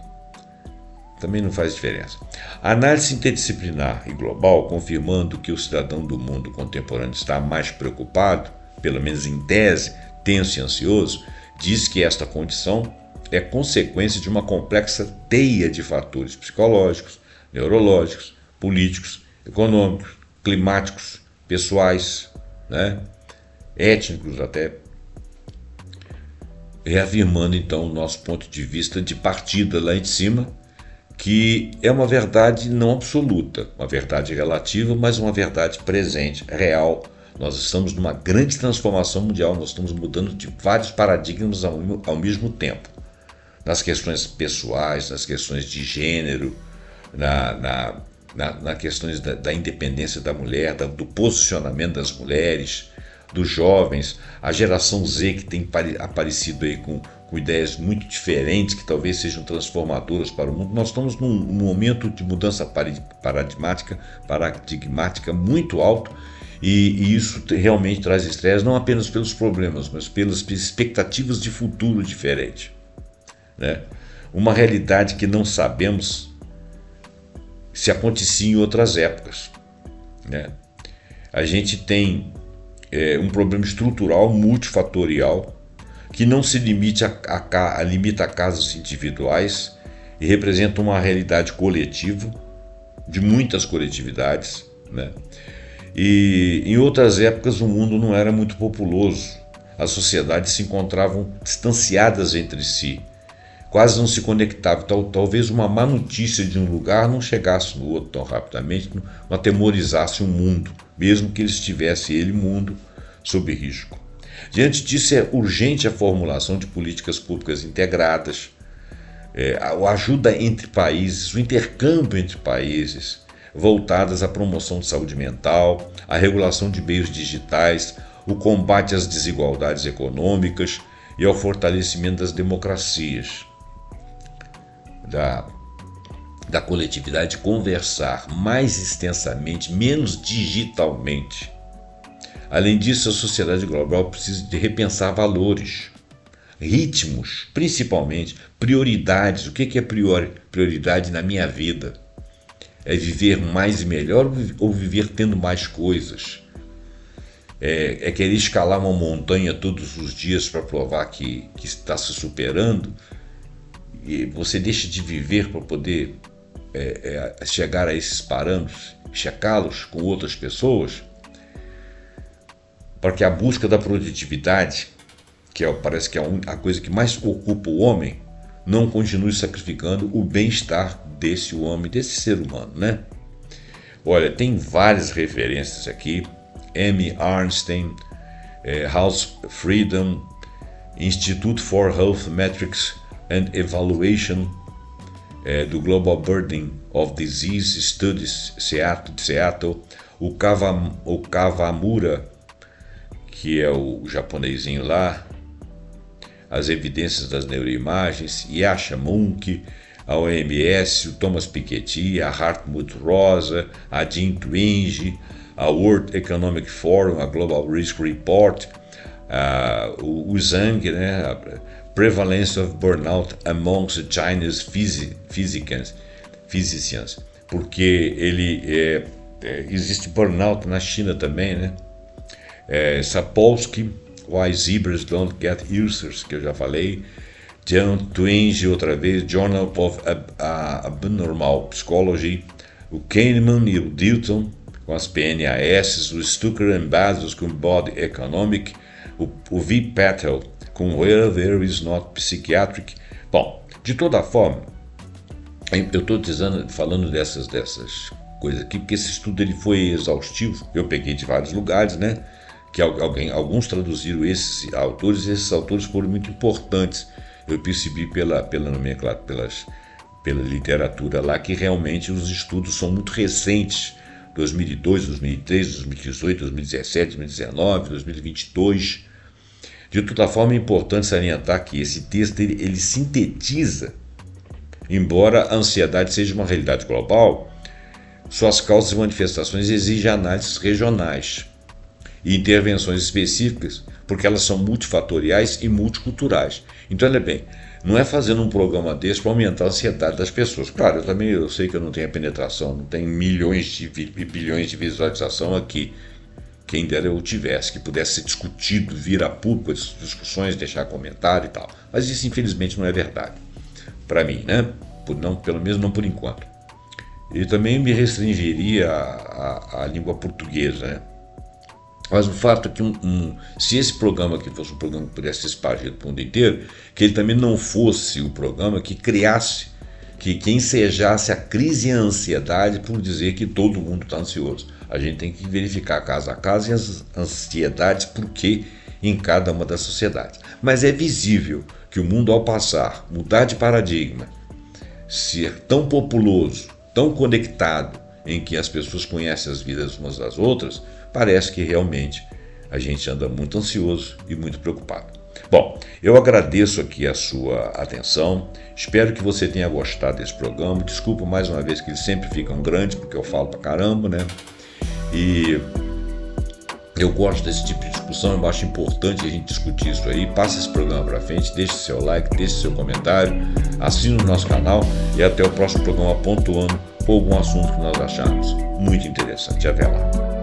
Também não faz diferença. A análise interdisciplinar e global, confirmando que o cidadão do mundo contemporâneo está mais preocupado, pelo menos em tese, tenso e ansioso, diz que esta condição é consequência de uma complexa teia de fatores psicológicos, neurológicos, políticos, econômicos, climáticos, pessoais, né? Étnicos até, reafirmando então o nosso ponto de vista de partida lá em cima, que é uma verdade não absoluta, uma verdade relativa, mas uma verdade presente, real. Nós estamos numa grande transformação mundial, nós estamos mudando de vários paradigmas ao mesmo tempo, nas questões pessoais, nas questões de gênero, nas questões da independência da mulher, do posicionamento das mulheres, dos jovens, a geração Z que tem aparecido aí com ideias muito diferentes, que talvez sejam transformadoras para o mundo. Nós estamos num momento de mudança paradigmática muito alto, e isso realmente traz estresse, não apenas pelos problemas, mas pelas expectativas de futuro diferente, né? Uma realidade que não sabemos se acontecia em outras épocas, né? A gente tem um problema estrutural multifatorial que não se limita a casos individuais e representa uma realidade coletiva de muitas coletividades, né? E em outras épocas o mundo não era muito populoso, as sociedades se encontravam distanciadas entre si, quase não se conectavam. Talvez uma má notícia de um lugar não chegasse no outro tão rapidamente, não atemorizasse o mundo, mesmo que ele estivesse, mundo, sob risco. Diante disso, é urgente a formulação de políticas públicas integradas, a ajuda entre países, o intercâmbio entre países, voltadas à promoção de saúde mental, à regulação de meios digitais, o combate às desigualdades econômicas e ao fortalecimento das democracias, da coletividade conversar mais extensamente, menos digitalmente. Além disso, a sociedade global precisa de repensar valores, ritmos, principalmente, prioridades. O que é prioridade na minha vida? É viver mais e melhor ou viver tendo mais coisas? É querer escalar uma montanha todos os dias para provar que está se superando, e você deixa de viver para poder chegar a esses parâmetros, checá-los com outras pessoas, para que a busca da produtividade, parece que é a coisa que mais ocupa o homem, não continue sacrificando o bem-estar desse homem, desse ser humano, né? Olha, tem várias referências aqui: Amy Arnstein, House Freedom, Institute for Health Metrics and Evaluation, do Global Burden of Disease Studies de Seattle, o Kawamura, que é o japonesinho lá, as evidências das neuroimagens, Yasha Mounk, a OMS, o Thomas Piketty, a Hartmut Rosa, a Jean Twenge, a World Economic Forum, a Global Risk Report, o Zhang, né, a Prevalence of Burnout Amongst Chinese Physicians, porque existe burnout na China também, né? Sapolsky, Why Zebras Don't Get Ulcers, que eu já falei, Jean Twenge outra vez, Journal of Abnormal Psychology, o Kahneman e o Dilton com as PNAS, o Stucker and Basos com Body Economic, o V. Patel com Where There Is Not Psychiatric. Bom, de toda forma, eu estou falando dessas coisas aqui, porque esse estudo ele foi exaustivo, eu peguei de vários lugares, né? Que alguns traduziram esses autores foram muito importantes. Eu percebi pela nomenclatura, pela literatura lá, que realmente os estudos são muito recentes, 2002, 2003, 2018, 2017, 2019, 2022. De toda forma, é importante salientar que esse texto ele sintetiza, embora a ansiedade seja uma realidade global, suas causas e manifestações exigem análises regionais e intervenções específicas, porque elas são multifatoriais e multiculturais. Então, olha bem, não é fazendo um programa desse para aumentar a ansiedade das pessoas. Claro, eu sei que eu não tenho a penetração, não tenho milhões e bilhões de visualização aqui. Quem dera eu tivesse, que pudesse ser discutido, vir a público as discussões, deixar comentário e tal. Mas isso, infelizmente, não é verdade. Para mim, né? Pelo menos não por enquanto. Eu também me restringiria à língua portuguesa, né? Mas o fato é que se esse programa aqui fosse um programa que pudesse ser espargido para o mundo inteiro, que ele também não fosse o programa que criasse, que ensejasse a crise e a ansiedade por dizer que todo mundo está ansioso. A gente tem que verificar caso a caso e as ansiedades por que em cada uma das sociedades. Mas é visível que o mundo, ao mudar de paradigma, ser tão populoso, tão conectado, em que as pessoas conhecem as vidas umas das outras, parece que realmente a gente anda muito ansioso e muito preocupado. Bom, eu agradeço aqui a sua atenção, espero que você tenha gostado desse programa. Desculpa mais uma vez que eles sempre ficam grandes, porque eu falo pra caramba, né? E eu gosto desse tipo de discussão, eu acho importante a gente discutir isso aí. Passe esse programa pra frente, deixe seu like, deixe seu comentário, assine o nosso canal e até o próximo programa pontuando algum assunto que nós acharmos muito interessante. Até lá.